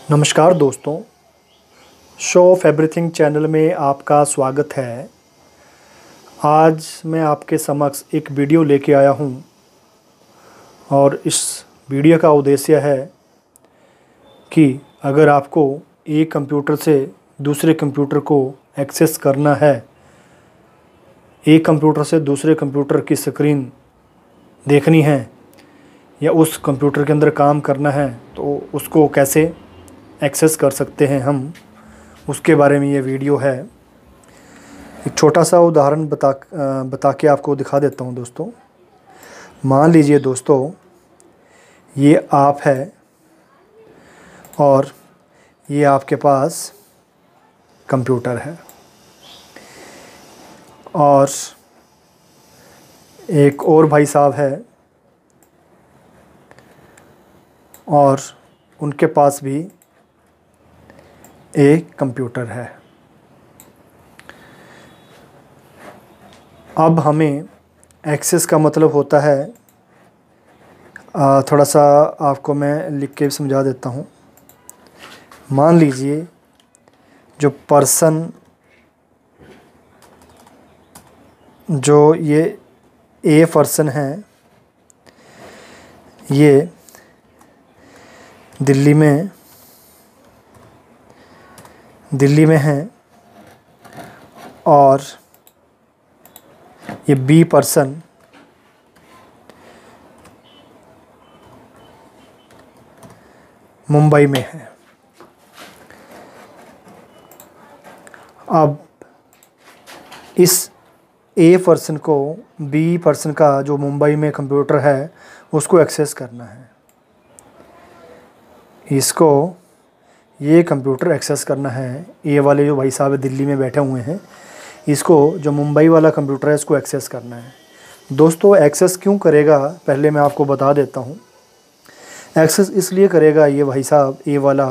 नमस्कार दोस्तों, show off everything channel में आपका स्वागत है। आज मैं आपके समक्ष एक वीडियो लेके आया हूं और इस वीडियो का उद्देश्य है कि अगर आपको एक कंप्यूटर से दूसरे कंप्यूटर को एक्सेस करना है, एक कंप्यूटर से दूसरे कंप्यूटर की स्क्रीन देखनी है या उस कंप्यूटर के अंदर काम करना है, तो उसको कैसे एक्सेस कर सकते हैं हम, उसके बारे में ये वीडियो है। एक छोटा सा उदाहरण बता के आपको दिखा देता हूँ दोस्तों। मान लीजिए दोस्तों, ये आप है और ये आपके पास कंप्यूटर है और एक और भाई साहब है और उनके पास भी एक कंप्यूटर है। अब हमें एक्सेस का मतलब होता है, थोड़ा सा आपको मैं लिख के समझा देता हूँ। मान लीजिए जो पर्सन, जो ये ए पर्सन है, ये दिल्ली में है और ये बी पर्सन मुंबई में है। अब इस ए पर्सन को बी पर्सन का जो मुंबई में कंप्यूटर है उसको एक्सेस करना है। इसको ये कंप्यूटर एक्सेस करना है। ये वाले जो भाई साहब दिल्ली में बैठे हुए हैं, इसको जो मुंबई वाला कंप्यूटर है इसको एक्सेस करना है। दोस्तों, एक्सेस क्यों करेगा पहले मैं आपको बता देता हूँ। एक्सेस इसलिए करेगा ये भाई साहब, ए वाला,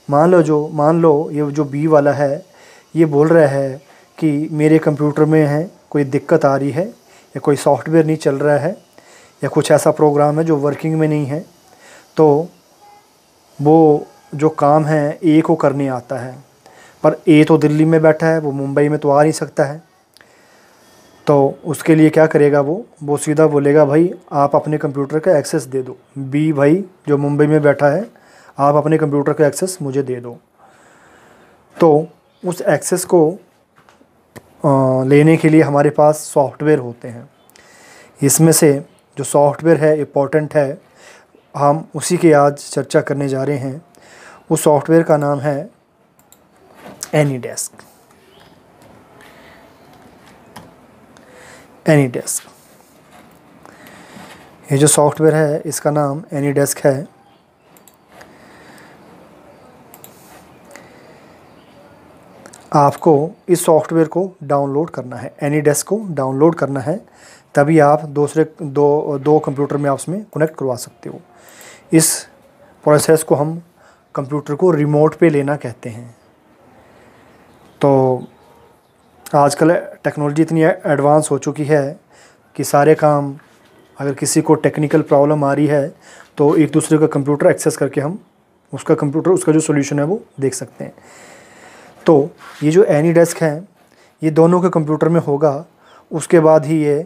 मान लो ये जो बी वाला है, ये बोल रहा है कि मेरे कंप्यूटर में है कोई दिक्कत आ रही है या कोई सॉफ्टवेयर नहीं चल रहा है या कुछ ऐसा प्रोग्राम है जो वर्किंग में नहीं है, तो वो जो काम है ए को करने आता है। पर ए तो दिल्ली में बैठा है, वो मुंबई में तो आ नहीं सकता है। तो उसके लिए क्या करेगा वो सीधा बोलेगा, भाई आप अपने कंप्यूटर का एक्सेस दे दो। बी भाई जो मुंबई में बैठा है, आप अपने कंप्यूटर का एक्सेस मुझे दे दो। तो उस एक्सेस को लेने के लिए हमारे पास सॉफ्टवेयर होते हैं। इसमें से जो सॉफ्टवेयर है इम्पोर्टेंट है, हम उसी की आज चर्चा करने जा रहे हैं। उस सॉफ्टवेयर का नाम है एनीडेस्क। ये जो सॉफ्टवेयर है इसका नाम एनीडेस्क है। आपको इस सॉफ्टवेयर को डाउनलोड करना है, एनीडेस्क को डाउनलोड करना है, तभी आप दूसरे दो कंप्यूटर में आपस में कनेक्ट करवा सकते हो। इस प्रोसेस को हम कंप्यूटर को रिमोट पे लेना कहते हैं। तो आजकल टेक्नोलॉजी इतनी एडवांस हो चुकी है कि सारे काम, अगर किसी को टेक्निकल प्रॉब्लम आ रही है तो एक दूसरे का कंप्यूटर एक्सेस करके हम उसका जो सॉल्यूशन है वो देख सकते हैं। तो ये जो एनीडेस्क है, ये दोनों के कंप्यूटर में होगा, उसके बाद ही ये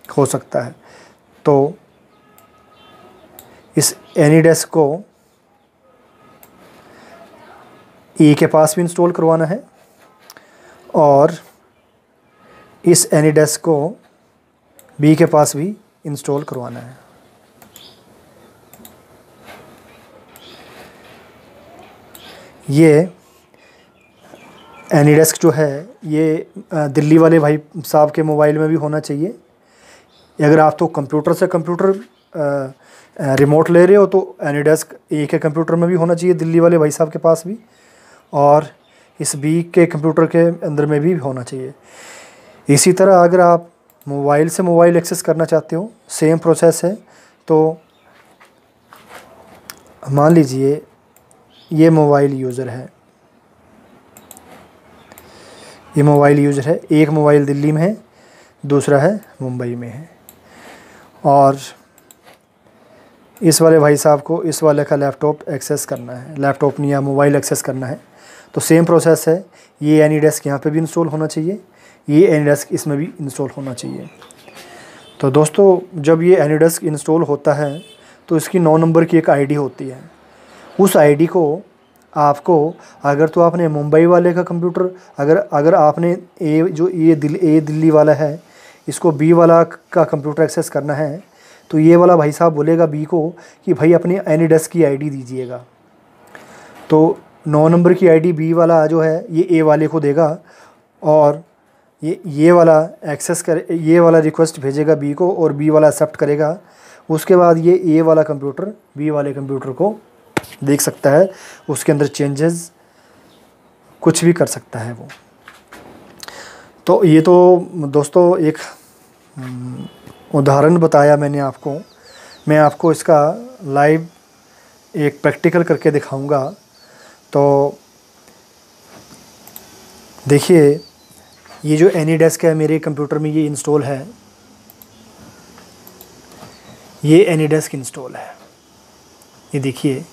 हो सकता है। तो इस एनीडेस्क को ए के पास भी इंस्टॉल करवाना है और इस एनीडेस्क को बी के पास भी इंस्टॉल करवाना है। ये एनीडेस्क जो है ये दिल्ली वाले भाई साहब के मोबाइल में भी होना चाहिए। अगर आप तो कंप्यूटर से कंप्यूटर रिमोट ले रहे हो तो एनीडेस्क ए के कंप्यूटर में भी होना चाहिए, दिल्ली वाले भाई साहब के पास भी, और इस बी के कंप्यूटर के अंदर में भी होना चाहिए। इसी तरह अगर आप मोबाइल से मोबाइल एक्सेस करना चाहते हो, सेम प्रोसेस है। तो मान लीजिए ये मोबाइल यूज़र है, एक मोबाइल दिल्ली में है, दूसरा है मुंबई में है, और इस वाले भाई साहब को इस वाले का लैपटॉप एक्सेस करना है, लैपटॉप नहीं या मोबाइल एक्सेस करना है, तो सेम प्रोसेस है। ये एनीडेस्क यहाँ पे भी इंस्टॉल होना चाहिए, ये एनीडेस्क इसमें भी इंस्टॉल होना चाहिए। तो दोस्तों जब ये एनीडेस्क इंस्टॉल होता है तो इसकी 9 नंबर की एक आईडी होती है। उस आईडी को आपको, अगर तो आपने मुंबई वाले का कंप्यूटर, अगर आपने ये दिल्ली वाला है, इसको बी वाला का कंप्यूटर एक्सेस करना है, तो ये वाला भाई साहब बोलेगा बी को कि भाई अपनी एनीडेस्क की आईडी दीजिएगा। तो 9 नंबर की आईडी बी वाला जो है ये ए वाले को देगा, और ये वाला ये वाला रिक्वेस्ट भेजेगा बी को, और बी वाला एक्सेप्ट करेगा। उसके बाद ये ए वाला कंप्यूटर बी वाले कंप्यूटर को देख सकता है, उसके अंदर चेंजेस कुछ भी कर सकता है वो। तो ये तो दोस्तों एक उदाहरण बताया मैंने आपको। मैं आपको इसका लाइव एक प्रैक्टिकल करके दिखाऊंगा। तो देखिए, ये जो एनीडेस्क है मेरे कंप्यूटर में ये इंस्टॉल है, ये एनीडेस्क इंस्टॉल है। ये देखिए,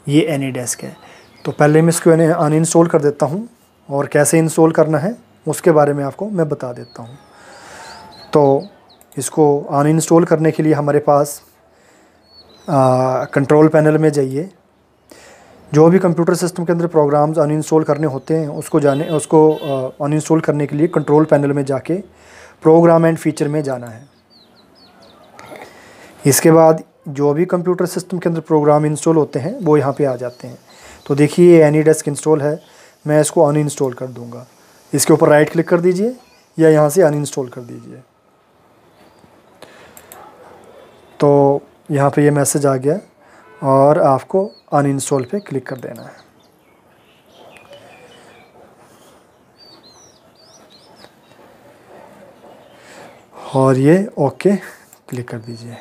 ये एनीडेस्क है। तो पहले मैं इसको अनइंस्टॉल कर देता हूँ, और कैसे इंस्टॉल करना है उसके बारे में आपको मैं बता देता हूँ। तो इसको अनइंस्टॉल करने के लिए हमारे पास कंट्रोल पैनल में जाइए। जो भी कंप्यूटर सिस्टम के अंदर प्रोग्राम्स अनइंस्टॉल करने होते हैं उसको अनइंस्टॉल करने के लिए कंट्रोल पैनल में जाके प्रोग्राम एंड फीचर में जाना है। इसके बाद जो भी कंप्यूटर सिस्टम के अंदर प्रोग्राम इंस्टॉल होते हैं वो यहाँ पे आ जाते हैं। तो देखिए, ये एनीडेस्क इंस्टॉल है, मैं इसको अनइंस्टॉल कर दूँगा। इसके ऊपर राइट क्लिक कर दीजिए या यहाँ से अनइंस्टॉल कर दीजिए। तो यहाँ पे ये मैसेज आ गया, और आपको अनइंस्टॉल पे क्लिक कर देना है। और ये ओके क्लिक कर दीजिए।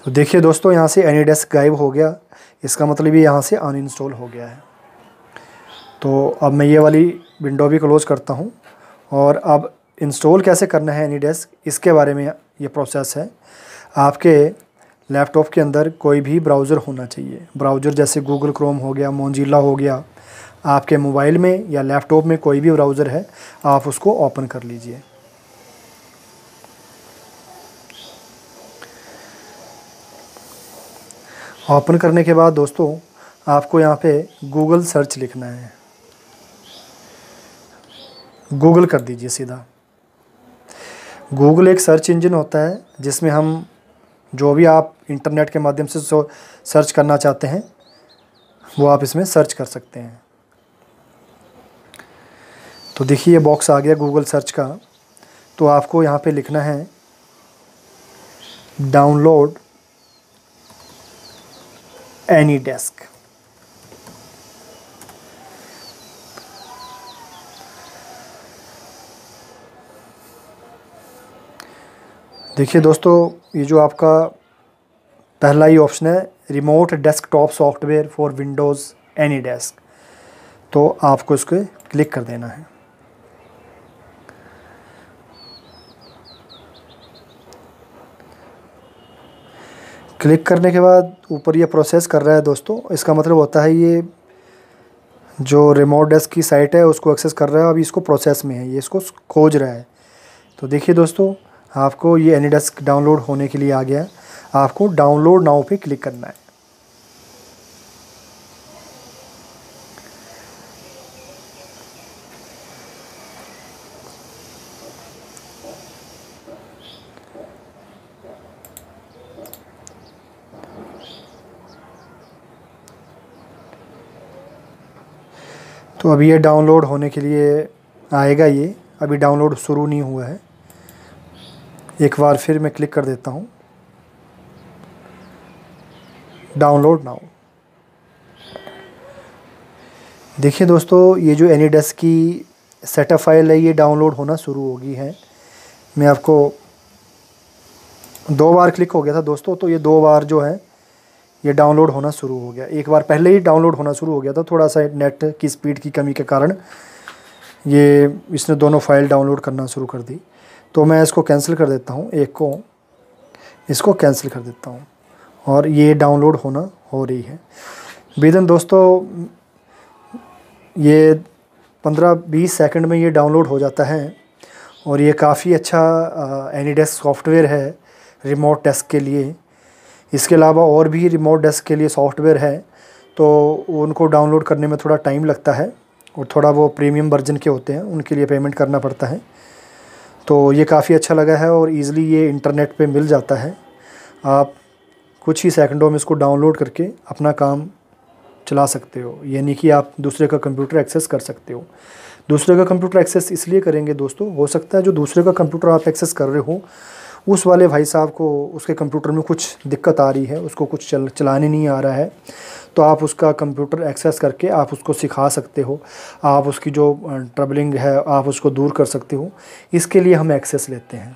तो देखिए दोस्तों, यहाँ से एनीडेस्क गायब हो गया, इसका मतलब ये यहाँ से अनइंस्टॉल हो गया है। तो अब मैं ये वाली विंडो भी क्लोज़ करता हूँ, और अब इंस्टॉल कैसे करना है एनीडेस्क इसके बारे में ये प्रोसेस है। आपके लैपटॉप के अंदर कोई भी ब्राउज़र होना चाहिए। ब्राउज़र जैसे गूगल क्रोम हो गया, मोजिला हो गया। आपके मोबाइल में या लैपटॉप में कोई भी ब्राउज़र है, आप उसको ओपन कर लीजिए। ओपन करने के बाद दोस्तों आपको यहाँ पे गूगल सर्च लिखना है। गूगल कर दीजिए सीधा। गूगल एक सर्च इंजन होता है जिसमें हम जो भी आप इंटरनेट के माध्यम से सर्च करना चाहते हैं वो आप इसमें सर्च कर सकते हैं। तो देखिए, ये बॉक्स आ गया गूगल सर्च का। तो आपको यहाँ पे लिखना है डाउनलोड एनीडेस्क। देखिए दोस्तों, ये जो आपका पहला ही ऑप्शन है, remote desktop software for Windows AnyDesk, तो आपको इसको क्लिक कर देना है। क्लिक करने के बाद ऊपर ये प्रोसेस कर रहा है दोस्तों। इसका मतलब होता है ये जो रिमोट डेस्क की साइट है उसको एक्सेस कर रहा है, अभी इसको प्रोसेस में है, ये इसको खोज रहा है। तो देखिए दोस्तों, आपको ये एनीडेस्क डाउनलोड होने के लिए आ गया। आपको डाउनलोड नाउ पे क्लिक करना है। तो अभी ये डाउनलोड होने के लिए आएगा, ये अभी डाउनलोड शुरू नहीं हुआ है। एक बार फिर मैं क्लिक कर देता हूँ, डाउनलोड नाउ। देखिए दोस्तों, ये जो एनीडेस्क की सेटअप फाइल है ये डाउनलोड होना शुरू हो गई है। मैं आपको 2 बार क्लिक हो गया था दोस्तों, तो ये 2 बार जो है ये डाउनलोड होना शुरू हो गया। एक बार पहले ही डाउनलोड होना शुरू हो गया था, थोड़ा सा नेट की स्पीड की कमी के कारण इसने दोनों फाइल डाउनलोड करना शुरू कर दी। तो मैं इसको कैंसिल कर देता हूँ एक को। इसको कैंसिल कर देता हूँ और ये डाउनलोड हो रही है। विदिन दोस्तों ये 15-20 सेकंड में ये डाउनलोड हो जाता है और ये काफ़ी अच्छा एनीडेस्क सॉफ्टवेयर है रिमोट डेस्क के लिए। इसके अलावा और भी रिमोट डेस्क के लिए सॉफ्टवेयर है, तो उनको डाउनलोड करने में थोड़ा टाइम लगता है और थोड़ा वो प्रीमियम वर्जन के होते हैं, उनके लिए पेमेंट करना पड़ता है। तो ये काफ़ी अच्छा लगा है और ईज़िली ये इंटरनेट पे मिल जाता है। आप कुछ ही सेकंडों में इसको डाउनलोड करके अपना काम चला सकते हो, यानी कि आप दूसरे का कंप्यूटर एक्सेस कर सकते हो। दूसरे का कंप्यूटर एक्सेस इसलिए करेंगे दोस्तों, हो सकता है जो दूसरे का कंप्यूटर आप एक्सेस कर रहे हो उस वाले भाई साहब को उसके कंप्यूटर में कुछ दिक्कत आ रही है, उसको कुछ चलाने नहीं आ रहा है, तो आप उसका कंप्यूटर एक्सेस करके आप उसको सिखा सकते हो, आप उसकी जो ट्रबलिंग है आप उसको दूर कर सकते हो। इसके लिए हम एक्सेस लेते हैं।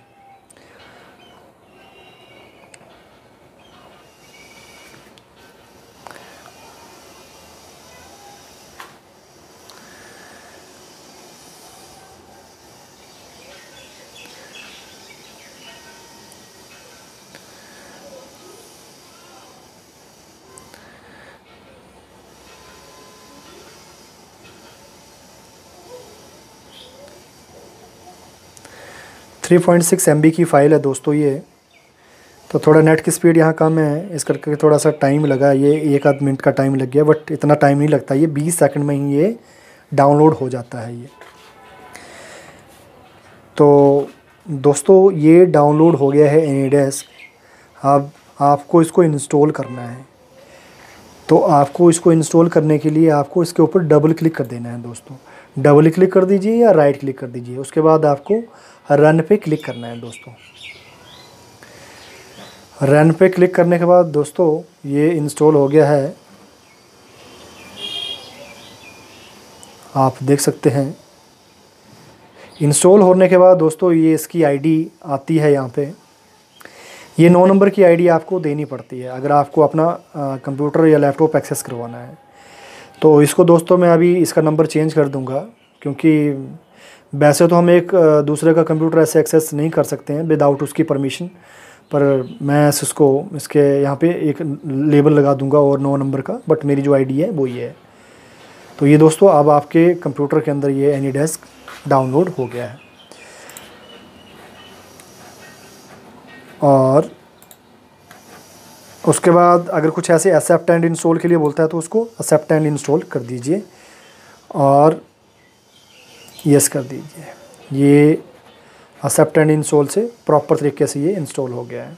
3.6 MB की फ़ाइल है दोस्तों ये, तो थोड़ा नेट की स्पीड यहाँ कम है, इस करके थोड़ा सा टाइम लगा, ये 1-आध मिनट का टाइम लग गया, बट इतना टाइम नहीं लगता, ये 20 सेकंड में ही ये डाउनलोड हो जाता है ये। तो दोस्तों ये डाउनलोड हो गया है एनीडेस्क। अब आपको इसको इंस्टॉल करना है, तो आपको इसको इंस्टॉल करने के लिए आपको इसके ऊपर डबल क्लिक कर देना है दोस्तों। डबल क्लिक कर दीजिए या राइट क्लिक कर दीजिए, उसके बाद आपको रन पे क्लिक करना है दोस्तों। रन पे क्लिक करने के बाद दोस्तों ये इंस्टॉल हो गया है, आप देख सकते हैं। इंस्टॉल होने के बाद दोस्तों ये इसकी आईडी आती है यहाँ पे, ये 9 नंबर की आईडी आपको देनी पड़ती है अगर आपको अपना कंप्यूटर या लैपटॉप एक्सेस करवाना है। तो इसको दोस्तों मैं अभी इसका नंबर चेंज कर दूंगा, क्योंकि वैसे तो हम एक दूसरे का कंप्यूटर ऐसे एक्सेस नहीं कर सकते हैं विदाउट उसकी परमिशन, पर मैं इसको इसके यहाँ पे एक लेबल लगा दूंगा और 9 नंबर का, बट मेरी जो आईडी है वो ये है। तो ये दोस्तों अब आपके कंप्यूटर के अंदर ये एनीडेस्क डाउनलोड हो गया है। और उसके बाद अगर कुछ ऐसे एक्सेप्ट एंड इंस्टॉल के लिए बोलता है तो उसको एक्सेप्ट एंड इंस्टॉल कर दीजिए और यस कर दीजिए। ये एक्सेप्ट एंड इंस्टॉल से प्रॉपर तरीके से ये इंस्टॉल हो गया है।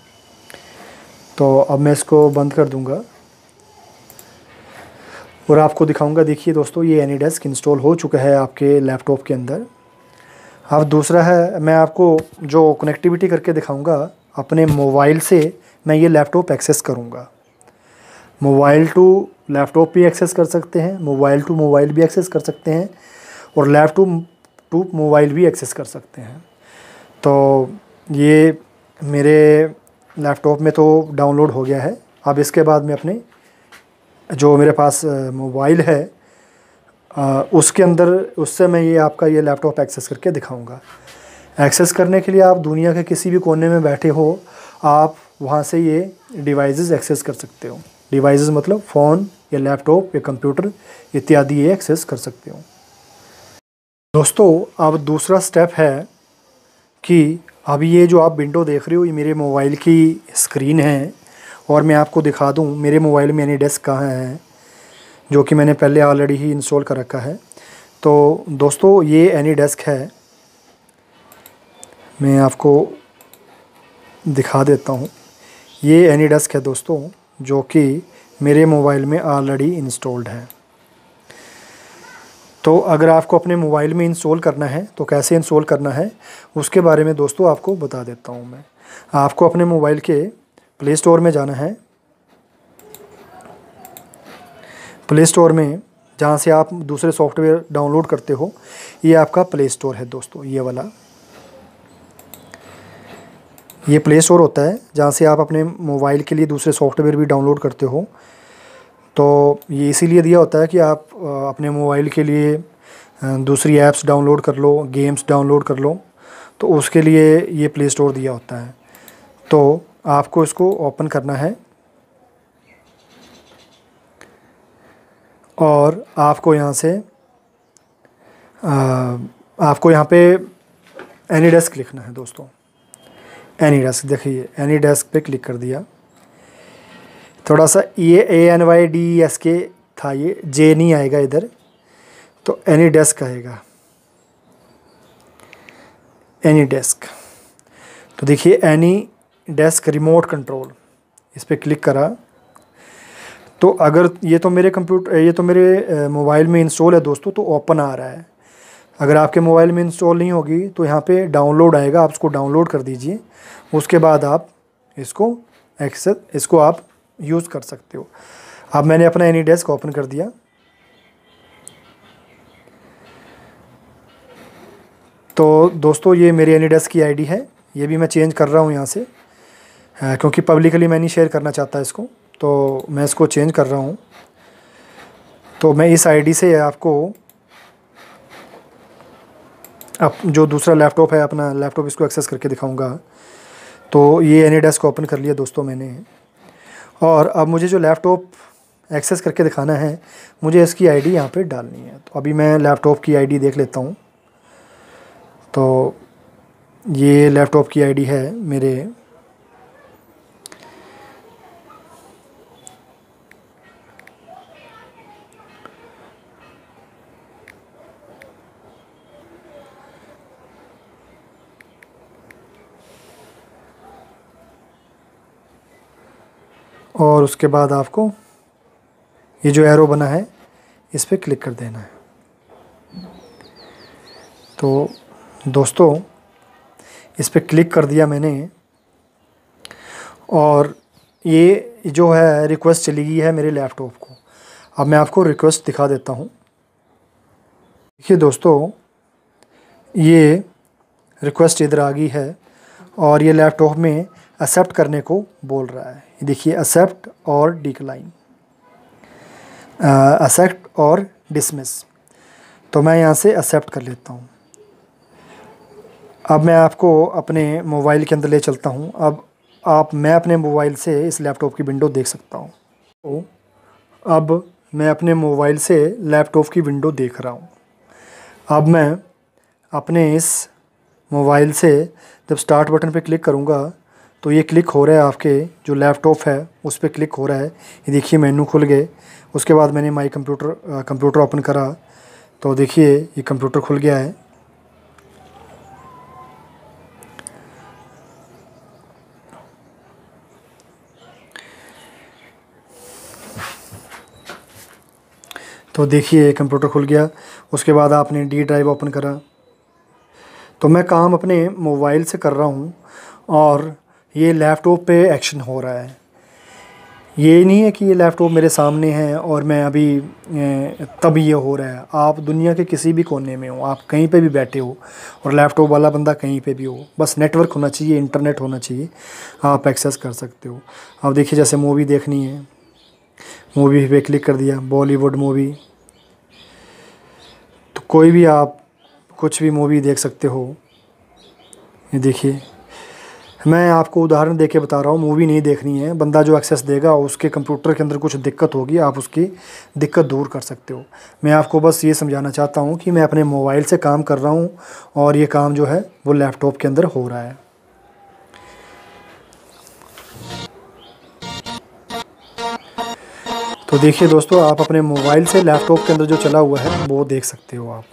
तो अब मैं इसको बंद कर दूंगा और आपको दिखाऊंगा। देखिए दोस्तों ये एनीडेस्क इंस्टॉल हो चुका है आपके लैपटॉप के अंदर। अब दूसरा है, मैं आपको जो कनेक्टिविटी करके दिखाऊंगा अपने मोबाइल से मैं ये लैपटॉप एक्सेस करूंगा। मोबाइल टू लैपटॉप भी एक्सेस कर सकते हैं, मोबाइल टू मोबाइल भी एक्सेस कर सकते हैं और लैपटॉप टू मोबाइल भी एक्सेस कर सकते हैं। तो ये मेरे लैपटॉप में तो डाउनलोड हो गया है। अब इसके बाद मैं अपने जो मेरे पास मोबाइल है उसके अंदर उससे मैं ये आपका ये लैपटॉप एक्सेस करके दिखाऊंगा। एक्सेस करने के लिए आप दुनिया के किसी भी कोने में बैठे हो, आप वहाँ से ये डिवाइसेस एक्सेस कर सकते हो। डिवाइसेस मतलब फ़ोन या लैपटॉप या कंप्यूटर इत्यादि ये एक्सेस कर सकते हो। दोस्तों अब दूसरा स्टेप है कि अभी ये जो आप विंडो देख रहे हो ये मेरे मोबाइल की स्क्रीन है और मैं आपको दिखा दूं मेरे मोबाइल में एनीडेस्क कहाँ है, जो कि मैंने पहले ऑलरेडी ही इंस्टॉल कर रखा है। तो दोस्तों ये एनीडेस्क है, मैं आपको दिखा देता हूँ। ये एनीडेस्क है दोस्तों, जो कि मेरे मोबाइल में ऑलरेडी इंस्टॉल्ड है। तो अगर आपको अपने मोबाइल में इंस्टॉल करना है तो कैसे इंस्टॉल करना है उसके बारे में दोस्तों आपको बता देता हूँ मैं। आपको अपने मोबाइल के प्ले स्टोर में जाना है। प्ले स्टोर में जहाँ से आप दूसरे सॉफ्टवेयर डाउनलोड करते हो, ये आपका प्ले स्टोर है दोस्तों, ये वाला ये प्ले स्टोर होता है जहाँ से आप अपने मोबाइल के लिए दूसरे सॉफ्टवेयर भी डाउनलोड करते हो। तो ये इसीलिए दिया होता है कि आप अपने मोबाइल के लिए दूसरी ऐप्स डाउनलोड कर लो, गेम्स डाउनलोड कर लो, तो उसके लिए ये प्ले स्टोर दिया होता है। तो आपको इसको ओपन करना है और आपको यहाँ से आपको यहाँ पे एनीडेस्क लिखना है दोस्तों। एनीडेस्क देखिए, एनीडेस्क पे क्लिक कर दिया। थोड़ा सा ये ANYDESK था, ये जे नहीं आएगा इधर, तो एनीडेस्क आएगा, एनीडेस्क। तो देखिए एनीडेस्क रिमोट कंट्रोल, इस पर क्लिक करा तो अगर ये तो मेरे मोबाइल में इंस्टॉल है दोस्तों, तो ओपन आ रहा है। अगर आपके मोबाइल में इंस्टॉल नहीं होगी तो यहाँ पे डाउनलोड आएगा, आप उसको डाउनलोड कर दीजिए। उसके बाद आप इसको आप यूज़ कर सकते हो। अब मैंने अपना एनीडेस्क ओपन कर दिया। तो दोस्तों ये मेरी एनीडेस्क की आईडी है, ये भी मैं चेंज कर रहा हूँ यहाँ से, क्योंकि पब्लिकली मैं नहीं शेयर करना चाहता इसको, तो मैं इसको चेंज कर रहा हूँ। तो मैं इस आईडी से आपको अब जो दूसरा लैपटॉप है, अपना लैपटॉप, इसको एक्सेस करके दिखाऊंगा। तो ये एनीडेस्क ओपन कर लिया दोस्तों मैंने, और अब मुझे जो लैपटॉप एक्सेस करके दिखाना है, मुझे इसकी आईडी यहाँ पे डालनी है। तो अभी मैं लैपटॉप की आईडी देख लेता हूँ। तो ये लैपटॉप की आईडी है मेरे, और उसके बाद आपको ये जो एरो बना है इस पर क्लिक कर देना है। तो दोस्तों इस पर क्लिक कर दिया मैंने, और ये जो है रिक्वेस्ट चली गई है मेरे लैपटॉप को। अब मैं आपको रिक्वेस्ट दिखा देता हूँ। देखिए दोस्तों, ये रिक्वेस्ट इधर आ गई है और ये लैपटॉप में एक्सेप्ट करने को बोल रहा है। देखिए एक्सेप्ट और डिक्लाइन, एक्सेप्ट और डिसमिस। तो मैं यहाँ से एक्सेप्ट कर लेता हूँ। अब मैं आपको अपने मोबाइल के अंदर ले चलता हूँ। मैं अपने मोबाइल से इस लैपटॉप की विंडो देख सकता हूँ। तो अब मैं अपने मोबाइल से लैपटॉप की विंडो देख रहा हूँ। अब मैं अपने इस मोबाइल से जब स्टार्ट बटन पे क्लिक करूँगा तो ये क्लिक हो रहा है, आपके जो लैपटॉप है उस पर क्लिक हो रहा है। ये देखिए मेनू खुल गए। उसके बाद मैंने माई कंप्यूटर ओपन करा तो देखिए ये कंप्यूटर खुल गया है। तो देखिए कंप्यूटर खुल गया। उसके बाद आपने डी ड्राइव ओपन करा। तो मैं काम अपने मोबाइल से कर रहा हूँ और ये लैपटॉप पे एक्शन हो रहा है। ये नहीं है कि ये लैपटॉप मेरे सामने है और मैं अभी तब ये हो रहा है। आप दुनिया के किसी भी कोने में हो, आप कहीं पे भी बैठे हो और लैपटॉप वाला बंदा कहीं पे भी हो, बस नेटवर्क होना चाहिए, इंटरनेट होना चाहिए, आप एक्सेस कर सकते हो। अब देखिए जैसे मूवी देखनी है, मूवी पे क्लिक कर दिया, बॉलीवुड मूवी, तो कोई भी आप कुछ भी मूवी देख सकते हो। ये देखिए मैं आपको उदाहरण देके बता रहा हूँ, मूवी नहीं देखनी है। बंदा जो एक्सेस देगा उसके कंप्यूटर के अंदर कुछ दिक्कत होगी, आप उसकी दिक्कत दूर कर सकते हो। मैं आपको बस ये समझाना चाहता हूँ कि मैं अपने मोबाइल से काम कर रहा हूँ और ये काम जो है वो लैपटॉप के अंदर हो रहा है। तो देखिए दोस्तों, आप अपने मोबाइल से लैपटॉप के अंदर जो चला हुआ है वो देख सकते हो आप।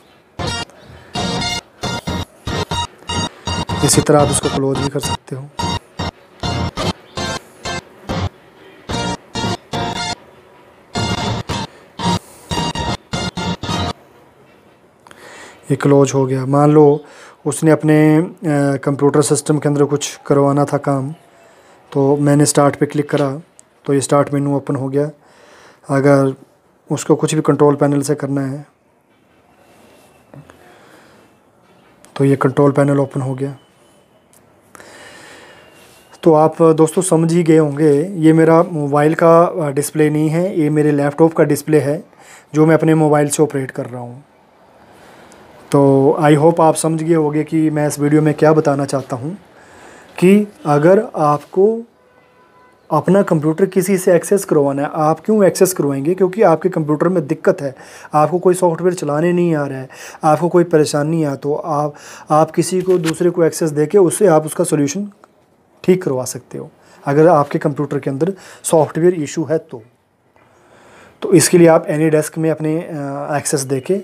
इसी तरह आप इसको क्लोज भी कर सकते हो। ये क्लोज हो गया। मान लो उसने अपने कंप्यूटर सिस्टम के अंदर कुछ करवाना था काम, तो मैंने स्टार्ट पे क्लिक करा तो ये स्टार्ट मेनू ओपन हो गया। अगर उसको कुछ भी कंट्रोल पैनल से करना है तो ये कंट्रोल पैनल ओपन हो गया। तो आप दोस्तों समझ ही गए होंगे, ये मेरा मोबाइल का डिस्प्ले नहीं है, ये मेरे लैपटॉप का डिस्प्ले है जो मैं अपने मोबाइल से ऑपरेट कर रहा हूँ। तो आई होप आप समझ गए होंगे कि मैं इस वीडियो में क्या बताना चाहता हूँ, कि अगर आपको अपना कंप्यूटर किसी से एक्सेस करवाना है, आप क्यों एक्सेस करवाएंगे? क्योंकि आपके कंप्यूटर में दिक्कत है, आपको कोई सॉफ्टवेयर चलाने नहीं आ रहा है, आपको कोई परेशानी है, तो आप किसी को दूसरे को एक्सेस देके उससे आप उसका सोल्यूशन ठीक करवा सकते हो, अगर आपके कंप्यूटर के अंदर सॉफ्टवेयर इशू है तो इसके लिए आप एनी डेस्क में अपने एक्सेस देके